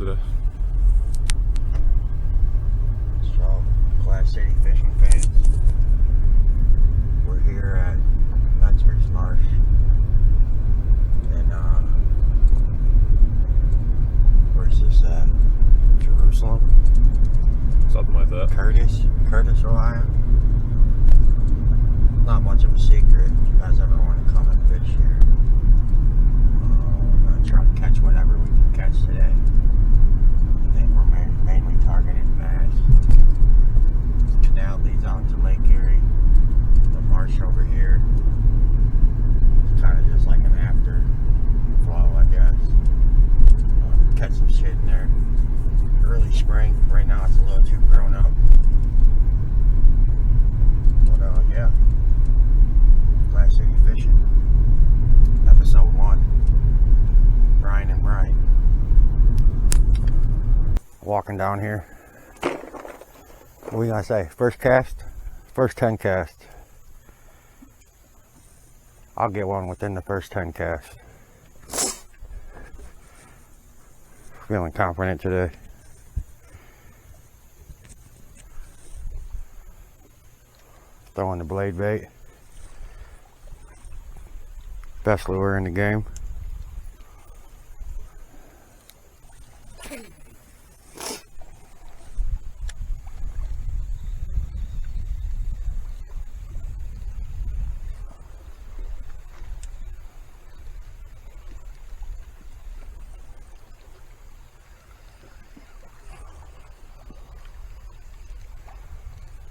today? So, Class City fishing fans, we're here at Metzger's Marsh, and where's this at? Jerusalem? Something like that. Curtis, Ohio. Not much of a secret if you guys ever want to come and fish here. We're gonna try to catch whatever we can catch today. I think we're mainly targeting bass. This canal leads out to Lake Erie. The marsh over here is kind of just like an afterflow, I guess. Catch some shit in there. Early spring. Right now it's a little too grown up. But yeah. Class City Fishing. Episode 1. Brian and Brian. Walking down here. What are we gonna say? First cast? First 10 casts. I'll get one within the first 10 casts. Feeling confident today. Throwing the blade bait. Best lure in the game.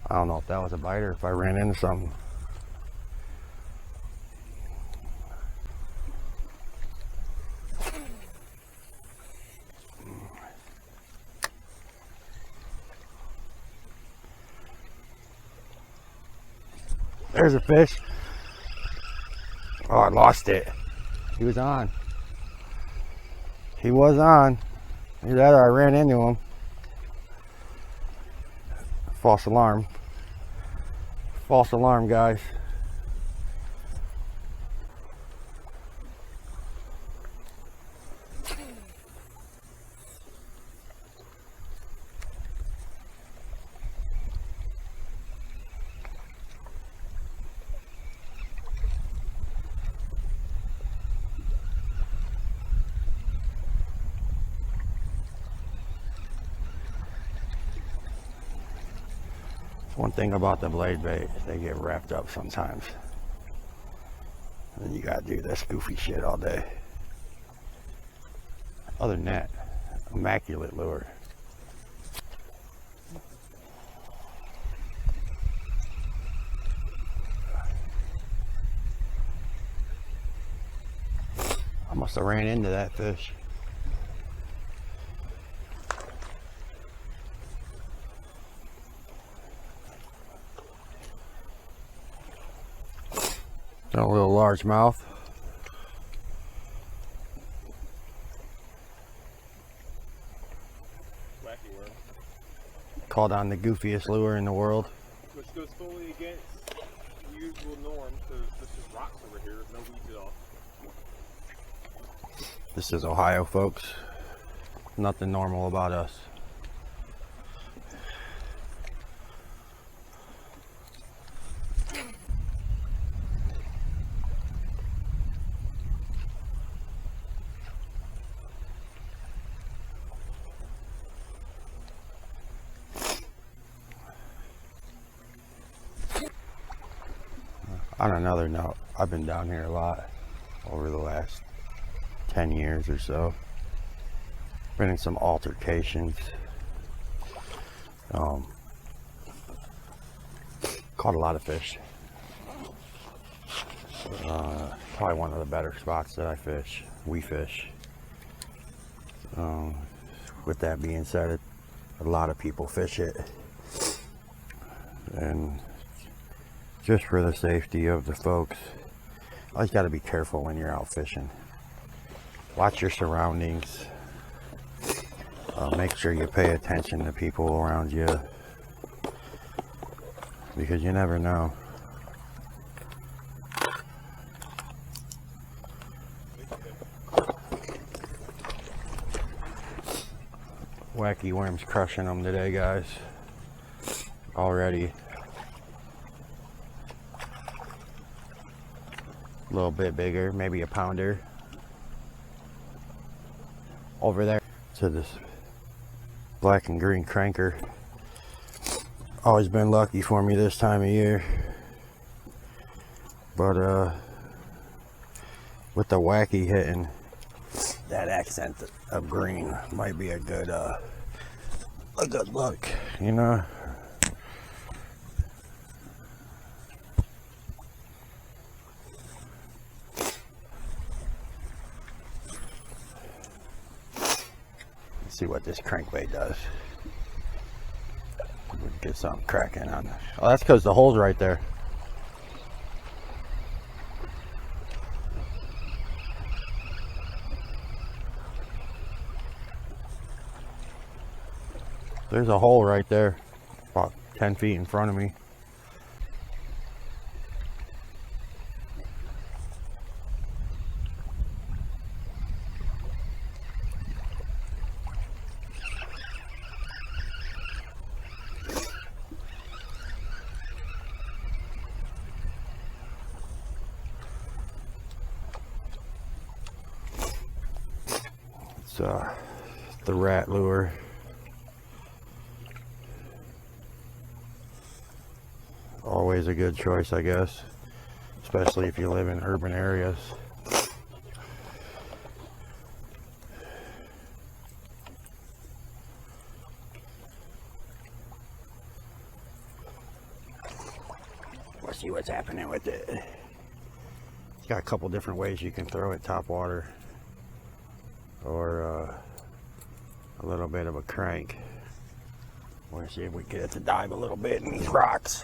I don't know if that was a bite or if I ran into something. There's a fish. Oh, I lost it. He was on. He was on. Either that or I ran into him. False alarm. False alarm, guys. One thing about the blade bait, they get wrapped up sometimes. And then you gotta do this goofy shit all day. Other than that, immaculate lure. I must have ran into that fish. Got a little largemouth. Wacky worm. Called on the goofiest lure in the world. Which goes fully against the usual norm, because this is rocks over here, no weeds at all. This is Ohio, folks. Nothing normal about us. On another note, I've been down here a lot over the last 10 years or so. Been in some altercations. Caught a lot of fish. Probably one of the better spots that we fish. With that being said, a lot of people fish it. And just for the safety of the folks, always got to be careful when you're out fishing. Watch your surroundings. Make sure you pay attention to people around you, because you never know. Wacky worms crushing them today, guys. Already. A little bit bigger, maybe a pounder. Over there to this black and green cranker. Always been lucky for me this time of year. But with the wacky hitting, that accent of green might be a good look, you know. Let's see what this crankbait does. We'll get something cracking on. Oh, that's because the hole's right there. There's a hole right there, about 10 feet in front of me. It's the rat lure. Always a good choice, I guess, especially if you live in urban areas. Let's see what's happening with it. It's got a couple different ways you can throw it: top water or a little bit of a crank. We'll see if we get it to dive a little bit in these rocks.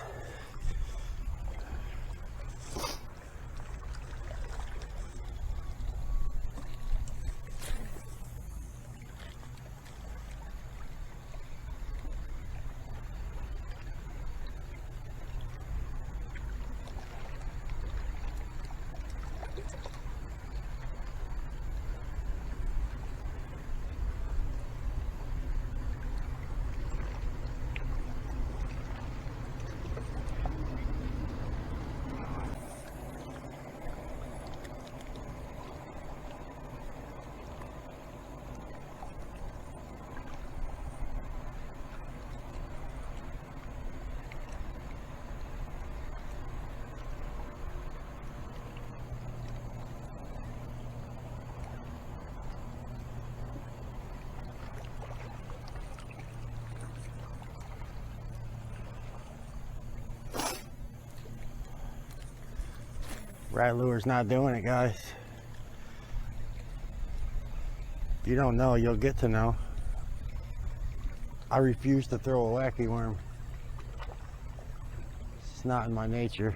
Rat lure's not doing it, guys. If you don't know, you'll get to know. I refuse to throw a wacky worm. It's not in my nature.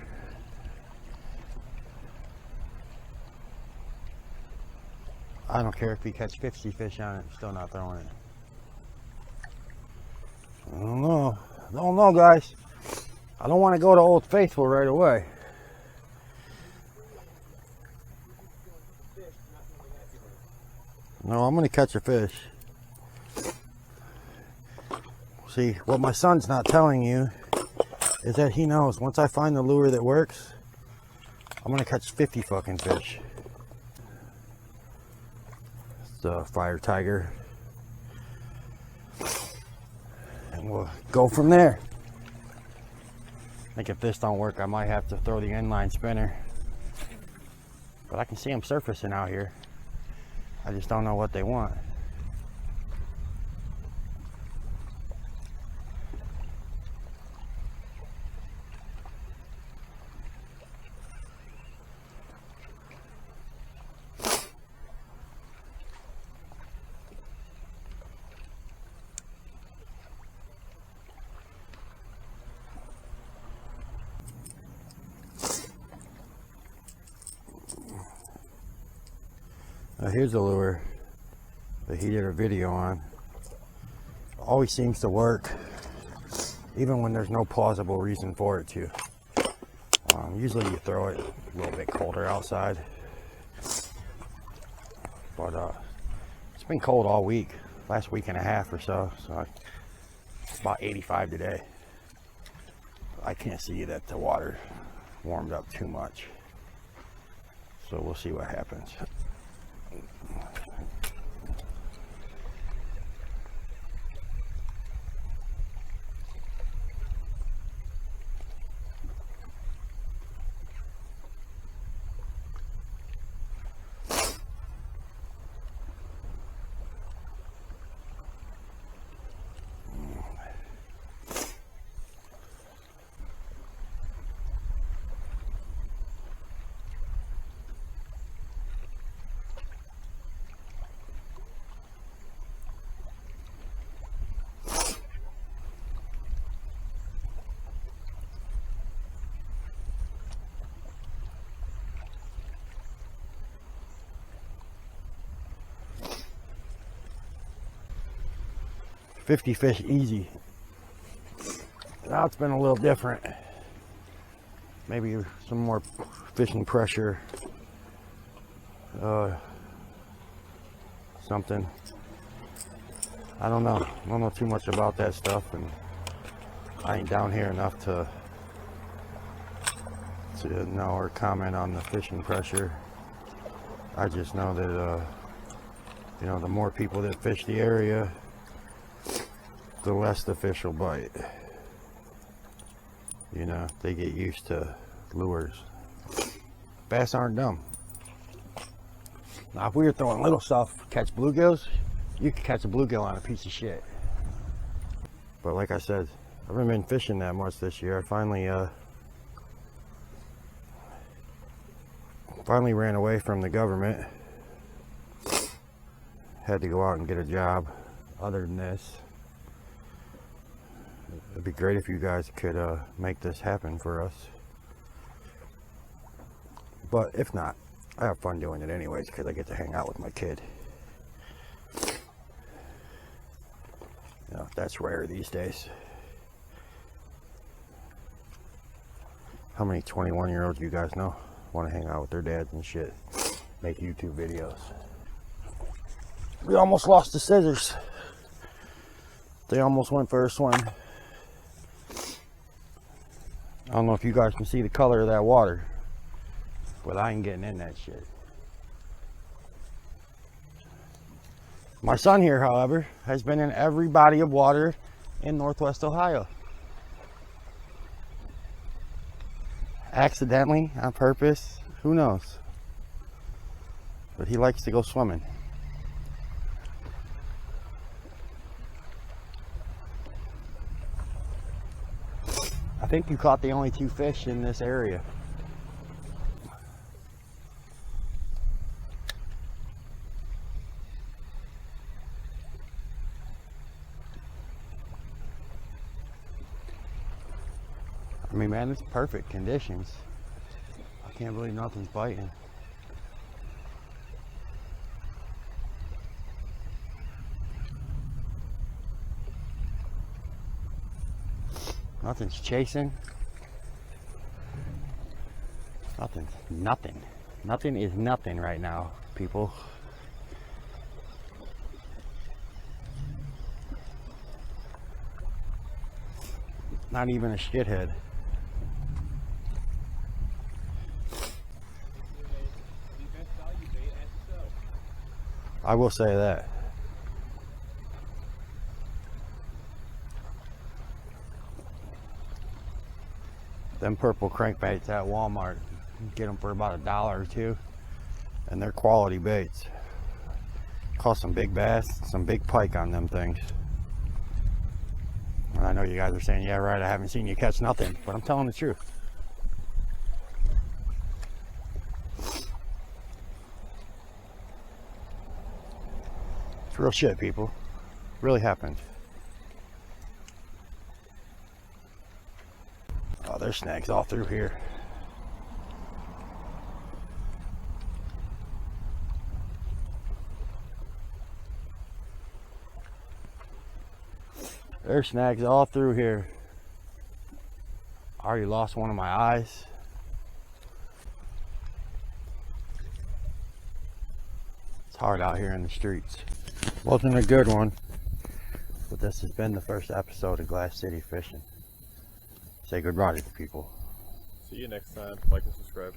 I don't care if you catch 50 fish on it, I'm still not throwing it. I don't know. I don't know, guys. I don't want to go to Old Faithful right away. No, I'm going to catch a fish. See, what my son's not telling you is that he knows once I find the lure that works, I'm going to catch 50 fucking fish. It's a fire tiger. And we'll go from there. I think if this don't work, I might have to throw the inline spinner. But I can see them surfacing out here. I just don't know what they want. Now here's a lure that he did a video on. Always seems to work, even when there's no plausible reason for it to. Usually you throw it a little bit colder outside, but it's been cold all week. last week and a half or so. So it's about 85 today. I can't see that the water warmed up too much. So we'll see what happens. 50 fish easy. Now it's been a little different. Maybe some more fishing pressure. Something. I don't know. I don't know too much about that stuff, and I ain't down here enough to know or comment on the fishing pressure. I just know that you know, the more people that fish the area, the less the fish will bite. You know, they get used to lures. Bass aren't dumb. Now, if we were throwing little stuff, catch bluegills, you could catch a bluegill on a piece of shit. But like I said, I haven't been fishing that much this year. I finally ran away from the government. Had to go out and get a job other than this. It'd be great if you guys could make this happen for us. But if not, I have fun doing it anyways because I get to hang out with my kid. You know, that's rare these days. How many 21-year-olds you guys know want to hang out with their dads and shit, make YouTube videos? We almost lost the scissors. They almost went for a swim. I don't know if you guys can see the color of that water, but I ain't getting in that shit. My son here, however, has been in every body of water in Northwest Ohio. Accidentally, on purpose, who knows? But he likes to go swimming. I think you caught the only 2 fish in this area. I mean, man, it's perfect conditions. I can't believe nothing's biting. Nothing's chasing. Nothing. Nothing is nothing right now, people. Not even a shithead. I will say that. Them purple crankbaits at Walmart, you get them for about $1 or $2, and they're quality baits. Caught some big bass, some big pike on them things. And I know you guys are saying, yeah, right, I haven't seen you catch nothing, but I'm telling the truth. It's real shit, people. Really happened. Oh, there's snags all through here. There's snags all through here. I already lost one of my eyes. It's hard out here in the streets. Wasn't a good one, but this has been the first episode of Glass City Fishing. Say goodbye to the people. See you next time. Like and subscribe.